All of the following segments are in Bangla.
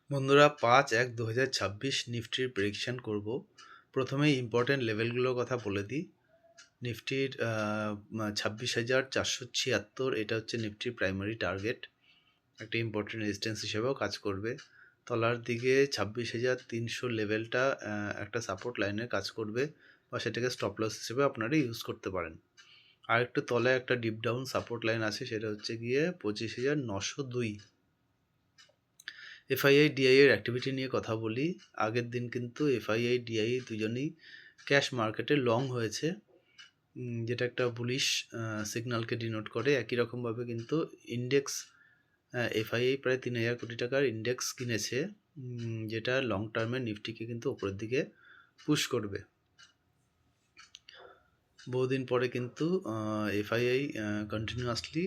বন্ধুরা 5/1/2026 নিফটির প্রেডিকশন করব। প্রথমেই ইম্পর্টেন্ট লেভেলগুলোর কথা বলে দিই। নিফটির 26,476 এটা হচ্ছে নিফটির প্রাইমারি টার্গেট, একটা ইম্পর্টেন্ট রেজিস্ট্যান্স হিসেবেও কাজ করবে। তলার দিকে 26,300 লেভেলটা একটা সাপোর্ট লাইনের কাজ করবে, বা সেটাকে স্টপ লস হিসেবে আপনারা ইউজ করতে পারেন। আর একটু তলে একটা ডিপ ডাউন সাপোর্ট লাইন আছে, সেটা হচ্ছে গিয়ে 25,902। এফআইআই ডিআই এর অ্যাক্টিভিটি নিয়ে কথা বলি। আগের দিন কিন্তু এফআইআই ডিআই দুজনেই ক্যাশ মার্কেটে লং হয়েছে, যেটা একটা বুলিশ সিগন্যালকে ডিনোট করে। একই রকমভাবে কিন্তু ইন্ডেক্স এফআইআই প্রায় 3,000 কোটি টাকার ইন্ডেক্স কিনেছে, যেটা লং টার্মে নিফটিকে কিন্তু ওপরের দিকে পুশ করবে। বহুদিন পরে কিন্তু এফআইআই কন্টিনিউয়াসলি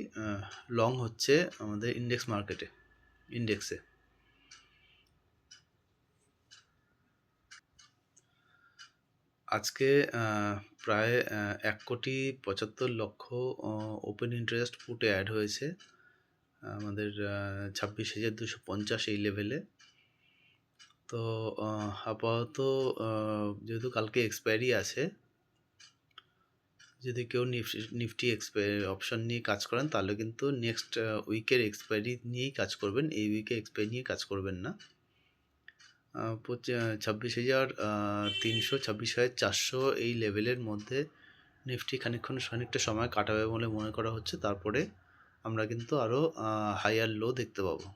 লং হচ্ছে আমাদের ইন্ডেক্সে। আজকে প্রায় 1,75,00,000 ওপেন ইন্টারেস্ট পুটে অ্যাড হয়েছে আমাদের 26,250 এই লেভেলে। তো আপাতত যেহেতু কালকে এক্সপায়ারি আছে, যদি কেউ নিফটি অপশন নিয়ে কাজ করেন তাহলে কিন্তু নেক্সট উইকের এক্সপায়ারি নিয়েই কাজ করবেন, এই উইকে এক্সপায়ারি নিয়ে কাজ করবেন না। 26,300 26,400 এই লেভেলের মধ্যে নিফটি খানিকটা সময় কাটাবে বলে মনে করা হচ্ছে। তারপরে আমরা কিন্তু আরও হাইয়ার লো দেখতে পাবো।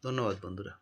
ধন্যবাদ বন্ধুরা।